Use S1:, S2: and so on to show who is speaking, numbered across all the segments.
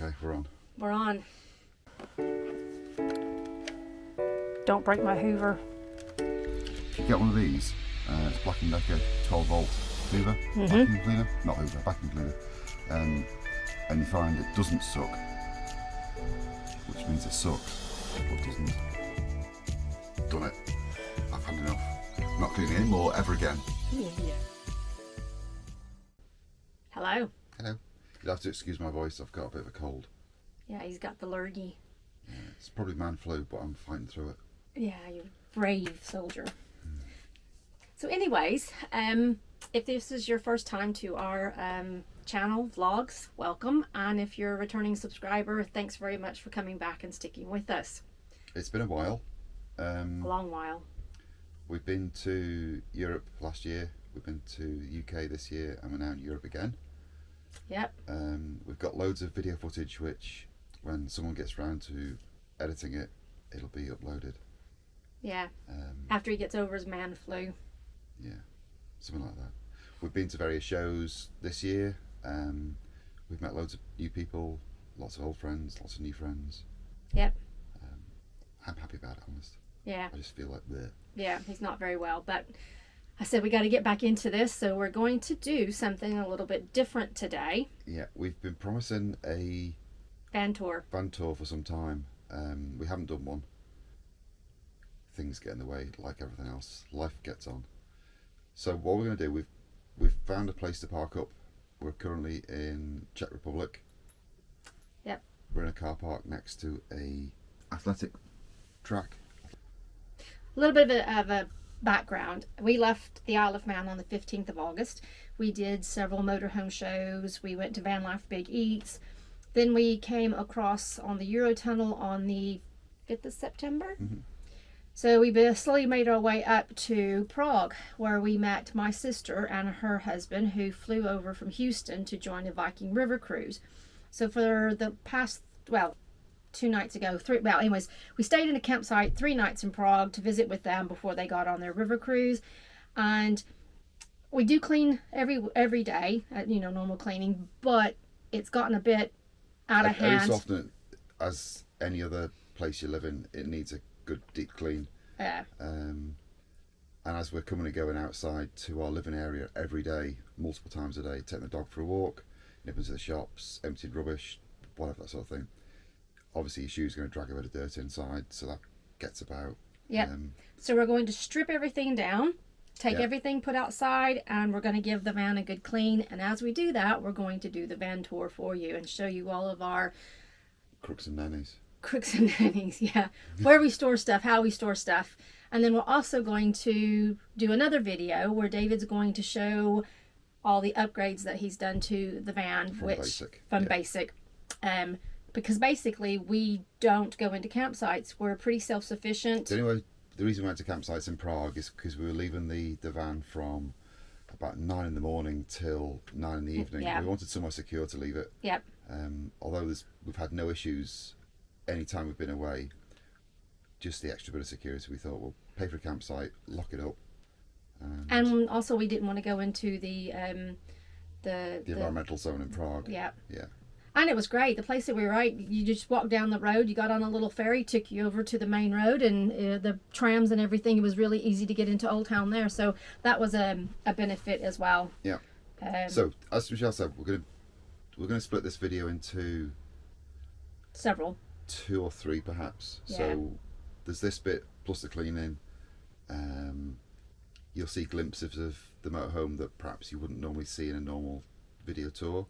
S1: Okay, we're on.
S2: We're on. Don't break my Hoover.
S1: If you get one of these, it's Black & Decker 12 volt Hoover, vacuum cleaner, not Hoover, vacuum cleaner, and you find it doesn't suck, which means it sucks, but doesn't. Done it. I've had enough. Not cleaning anymore ever again.
S2: Yeah. Hello.
S1: Hello. You'll have to excuse my voice, I've got a bit of a cold.
S2: Yeah, he's got the lurgy.
S1: Yeah, it's probably man flu, but I'm fighting through it.
S2: Yeah, you're a brave soldier. So anyways, if this is your first time to our channel vlogs, welcome. And if you're a returning subscriber, thanks very much for coming back and sticking with us.
S1: It's been a while.
S2: A long while.
S1: We've been to Europe last year, we've been to the UK this year, and we're now in Europe again.
S2: Yep.
S1: We've got loads of video footage which, when someone gets round to editing it, it'll be uploaded.
S2: Yeah. After he gets over his man flu.
S1: Yeah, something like that. We've been to various shows this year. We've met loads of new people, lots of old friends, lots of new friends.
S2: Yep.
S1: I'm happy about it, honest.
S2: Yeah.
S1: I just feel like bleh.
S2: Yeah, he's not very well, but I said we got to get back into this, so we're going to do something a little bit different today.
S1: Yeah, we've been promising a
S2: Van tour
S1: for some time. We haven't done one. Things get in the way, like everything else. Life gets on. So what we're going to do, we've found a place to park up. We're currently in Czech Republic.
S2: Yep.
S1: We're in a car park next to a athletic track.
S2: A little bit of a background. We left the Isle of Man on the 15th of August. We did several motorhome shows. We went to Van Life Big Eats. Then we came across on the Eurotunnel on the 5th of September.
S1: Mm-hmm.
S2: So we slowly made our way up to Prague, where we met my sister and her husband, who flew over from Houston to join a Viking River cruise. So for the past, 2 nights ago, we stayed in a campsite 3 nights in Prague to visit with them before they got on their river cruise. And we do clean every day, normal cleaning, but it's gotten a bit out of hand.
S1: As often as any other place you live in, it needs a good deep clean.
S2: Yeah.
S1: And as we're coming and going outside to our living area every day, multiple times a day, taking the dog for a walk, nip into the shops, emptied rubbish, whatever, that sort of thing. Obviously your shoe's going to drag a bit of dirt inside, so that gets about.
S2: Yep. So we're going to strip everything down, take everything put outside, and we're going to give the van a good clean. And as we do that, we're going to do the van tour for you and show you all of our
S1: crooks and nannies.
S2: Yeah, where we store stuff, how we store stuff. And then we're also going to do another video where David's going to show all the upgrades that he's done to the van, from basic. Because basically we don't go into campsites. We're pretty self-sufficient.
S1: So anyway, the reason we went to campsites in Prague is because we were leaving the van from about 9 in the morning till 9 in the evening.
S2: Yeah.
S1: We wanted somewhere secure to leave it.
S2: Yep.
S1: Although we've had no issues any time we've been away, just the extra bit of security, we thought we'll pay for a campsite, lock it up.
S2: And also we didn't want to go into the
S1: environmental zone in Prague.
S2: Yeah.
S1: Yeah.
S2: And it was great. The place that we were at, you just walked down the road, you got on a little ferry, took you over to the main road, and the trams and everything, it was really easy to get into Old Town there. So that was a benefit as well.
S1: Yeah. So as Michelle said, we're going to split this video into
S2: several.
S1: 2 or 3 perhaps.
S2: Yeah.
S1: So there's this bit plus the cleaning. You'll see glimpses of the motorhome that perhaps you wouldn't normally see in a normal video tour.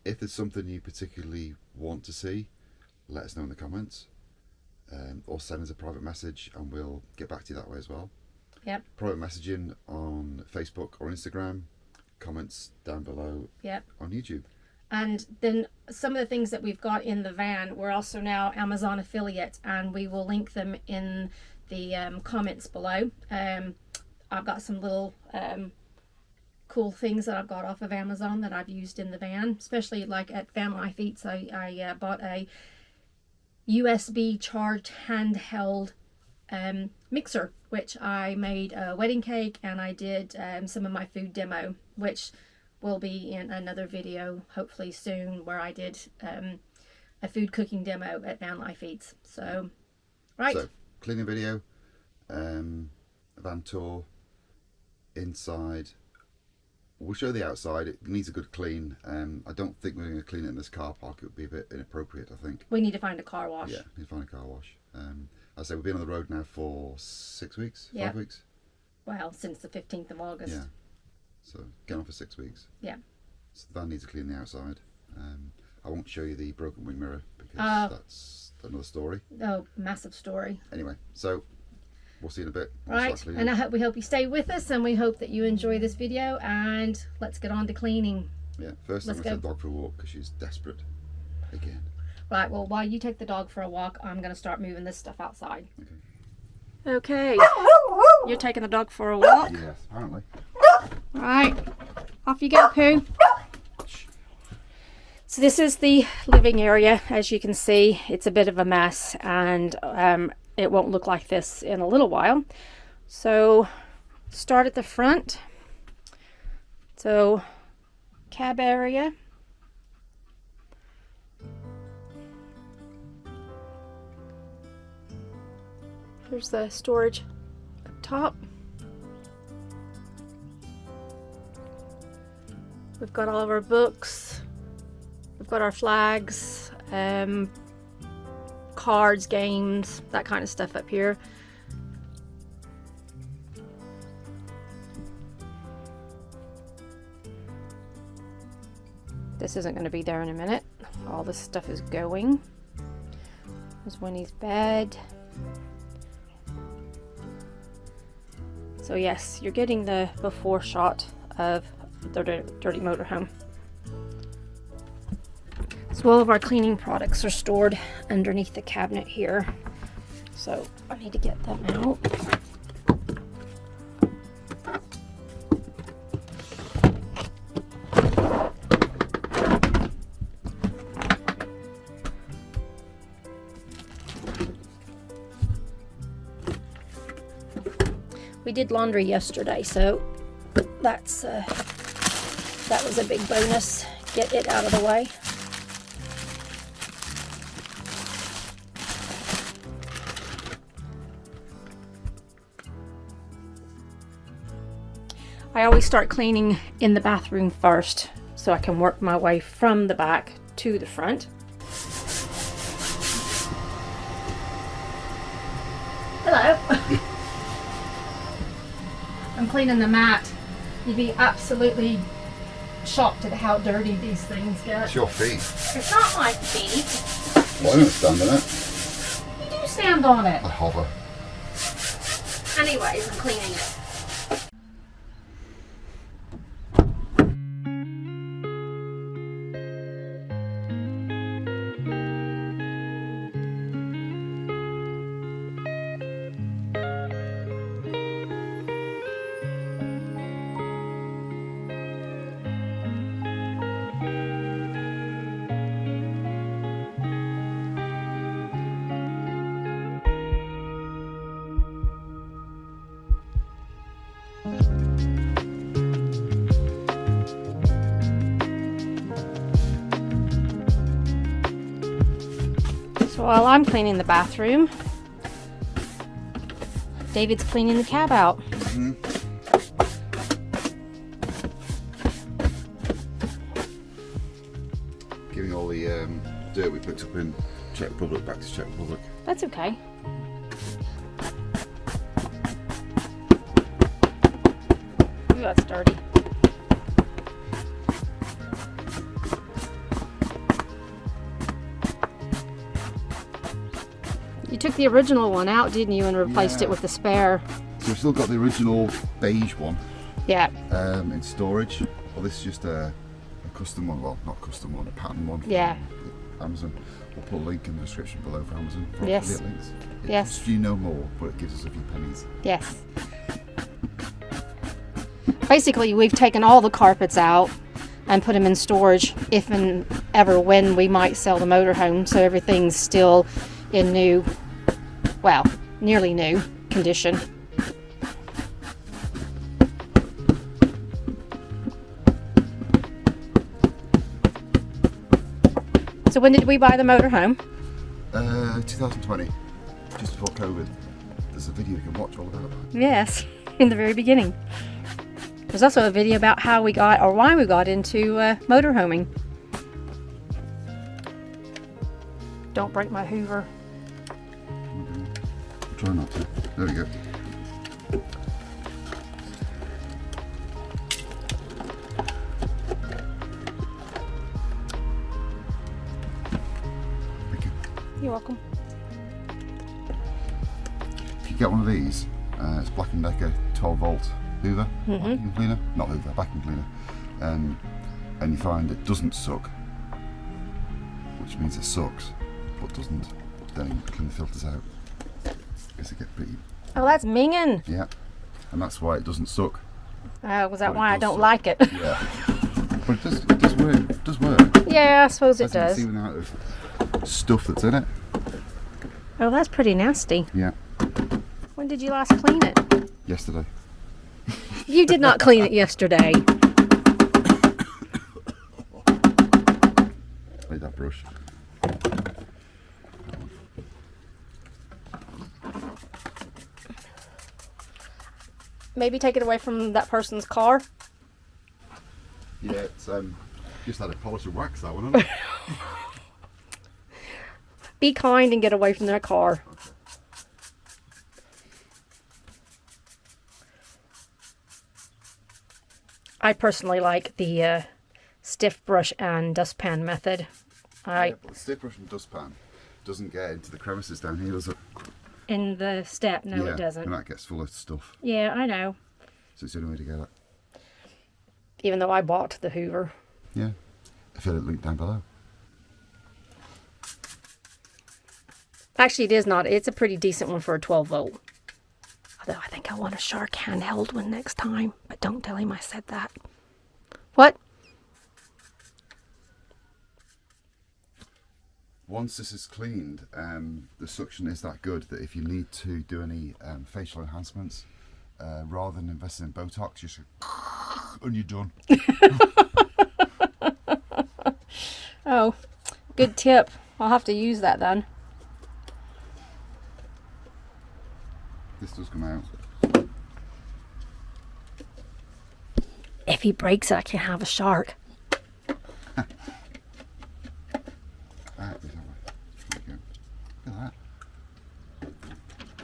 S1: If there's something you particularly want to see, let us know in the comments, or send us a private message and we'll get back to you that way as well.
S2: Yep.
S1: Private messaging on Facebook or Instagram, comments down below.
S2: Yep.
S1: On YouTube.
S2: And then some of the things that we've got in the van, we're also now Amazon affiliate, and we will link them in the comments below. I've got some little cool things that I've got off of Amazon that I've used in the van, especially like at Van Life Eats. I bought a USB charged handheld mixer, which I made a wedding cake, and I did some of my food demo, which will be in another video, hopefully soon, where I did a food cooking demo at Van Life Eats. So, right.
S1: So, cleaning video, van tour, inside. We'll show the outside. It needs a good clean. I don't think we're going to clean it in this car park. It would be a bit inappropriate, I think.
S2: We need to find a car wash.
S1: Yeah, need to find a car wash. I say we've been on the road now for 6 weeks, 5 weeks.
S2: Well, since the 15th of August.
S1: Yeah. So, going on for 6 weeks.
S2: Yeah.
S1: So the van needs to clean the outside. I won't show you the broken wing mirror because that's another story.
S2: Oh, massive story.
S1: Anyway, so we'll see you in a bit.
S2: Right, and we hope you stay with us, and we hope that you enjoy this video, and let's get on to cleaning.
S1: Yeah, first I'm going to take the dog for a walk because she's desperate again.
S2: Right, well, while you take the dog for a walk, I'm going to start moving this stuff outside.
S1: Okay.
S2: Okay, you're taking the dog for a walk?
S1: Yes, apparently.
S2: Right, off you go, Pooh. So this is the living area. As you can see, it's a bit of a mess, and it won't look like this in a little while. So start at the front. So cab area. Here's the storage up top. We've got all of our books. We've got our flags, cards, games, that kind of stuff up here. This isn't going to be there in a minute. All this stuff is going. There's Winnie's bed. So yes, you're getting the before shot of the dirty motorhome. So all of our cleaning products are stored underneath the cabinet here. So I need to get them out. We did laundry yesterday, so that was a big bonus. Get it out of the way. I always start cleaning in the bathroom first, so I can work my way from the back to the front. Hello. I'm cleaning the mat. You'd be absolutely shocked at how dirty these things get.
S1: It's your feet.
S2: It's not my feet.
S1: Well, I don't stand on it.
S2: You do stand on it.
S1: I hover.
S2: Anyways, I'm cleaning it. So while I'm cleaning the bathroom, David's cleaning the cab out.
S1: Mm-hmm. Giving all the dirt we picked up in Czech Republic back to Czech Republic.
S2: That's okay. Ooh, that's dirty. You took the original one out, didn't you, and replaced it with the spare.
S1: So we've still got the original beige one.
S2: Yeah.
S1: In storage. Well, this is just a custom one. Well, not custom one, a pattern one. From Amazon. We'll put a link in the description below for Amazon. For affiliate links.
S2: Yes.
S1: If you know more, but it gives us a few pennies.
S2: Yes. Basically, we've taken all the carpets out and put them in storage if and ever when we might sell the motorhome, so everything's still in new, well, nearly new condition. So when did we buy the motorhome?
S1: 2020, just before COVID. There's a video you can watch all about that.
S2: Yes, in the very beginning. There's also a video about how we got, or why we got into motorhoming. Don't break my Hoover.
S1: Try not to. There we go. Thank you.
S2: You're welcome.
S1: If you get one of these, it's Black & Decker 12 volt Hoover, vacuum cleaner, not Hoover, vacuum cleaner, and you find it doesn't suck, which means it sucks, but doesn't, then you clean the filters out, because it gets pretty,
S2: Oh, that's minging.
S1: yeah, and that's why it doesn't suck.
S2: Was that
S1: But it
S2: why I
S1: does
S2: don't
S1: suck.
S2: like it?
S1: Yeah, but it does work, it does work.
S2: Yeah, I suppose it
S1: As you can
S2: does.
S1: see the amount of stuff that's in it.
S2: Oh, that's pretty nasty.
S1: Yeah,
S2: When did you last clean it?
S1: yesterday.
S2: You did not clean it yesterday.
S1: Like that brush.
S2: Maybe take it away from that person's car.
S1: Yeah, it's just had a polish and wax, that one, hasn't it?
S2: Be kind and get away from their car. I personally like the stiff brush and dustpan method.
S1: Yeah, but the stick brush and dustpan doesn't get into the crevices down here, does it?
S2: In the step, no,
S1: yeah,
S2: it doesn't.
S1: and that gets full of stuff.
S2: Yeah, I know.
S1: So it's the only way to get it.
S2: Even though I bought the Hoover.
S1: Yeah. Affiliate link down below.
S2: Actually, it is not. It's a pretty decent one for a 12 volt. Although I think I want a Shark handheld one next time. But don't tell him I said that. What?
S1: Once this is cleaned, the suction is that good that if you need to do any facial enhancements, rather than investing in Botox, just and you're done.
S2: Oh, good tip. I'll have to use that then.
S1: This does come out.
S2: If he breaks it, I can have a Shark.
S1: Ah, this way. There we go. Look at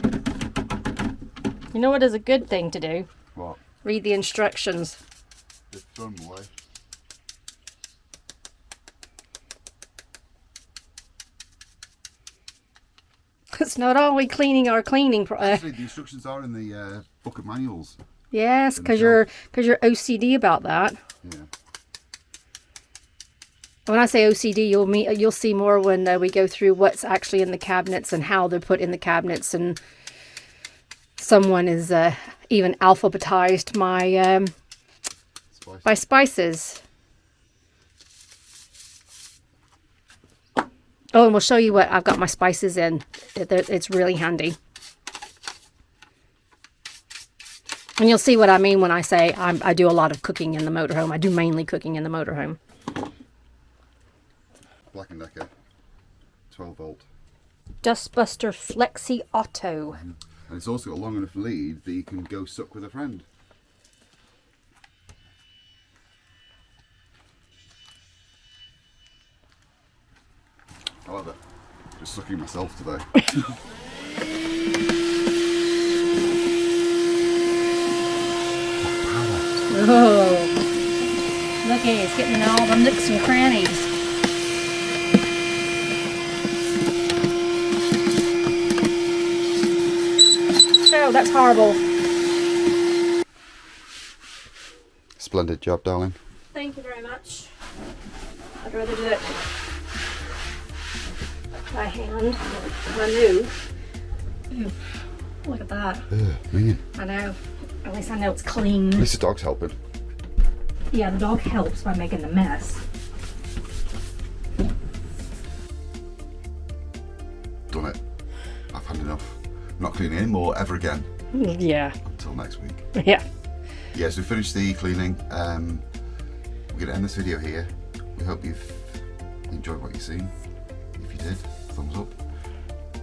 S1: that.
S2: You know what is a good thing to do?
S1: What?
S2: Read the instructions.
S1: They've thrown them away.
S2: It's not always cleaning our cleaning.
S1: Actually, the instructions are in the book of manuals.
S2: Yes, because you're OCD about that.
S1: Yeah.
S2: When I say OCD, you'll see more when we go through what's actually in the cabinets and how they're put in the cabinets, and someone is even alphabetized my
S1: Spice.
S2: my spices. Oh, and we'll show you what I've got my spices in. It's really handy. And you'll see what I mean when I say I do a lot of cooking in the motorhome. I do mainly cooking in the motorhome.
S1: Black & Decker 12 volt.
S2: Dustbuster Flexi Auto.
S1: And it's also got a long enough lead that you can go suck with a friend. I love it. Just sucking myself today.
S2: Oh, look at it, it's getting in all the nooks and crannies. Oh, that's horrible.
S1: Splendid job, darling.
S2: Thank you very much. I'd rather do it by hand than move. Ooh, look at that.
S1: Man.
S2: I know. At least I know it's clean.
S1: At least the dog's helping.
S2: Yeah, the dog helps by making the mess.
S1: Done it. I've had enough. I'm not cleaning anymore ever again
S2: Yeah.
S1: until next week.
S2: Yeah.
S1: Yeah, so we finished the cleaning. We're going to end this video here. We hope you've you enjoyed what you've seen. If you did, thumbs up.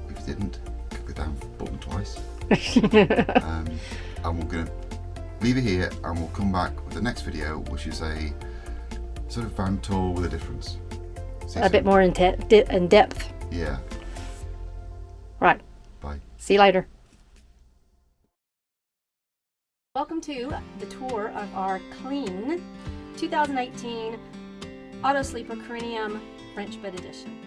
S1: If you didn't, click the down button twice. And we're going to leave it here, and we'll come back with the next video, which is a sort of van tour with a difference.
S2: A bit more in depth.
S1: Yeah.
S2: Right.
S1: Bye.
S2: See you later. Welcome to the tour of our clean 2018 Auto-Sleeper Corinium French bed edition.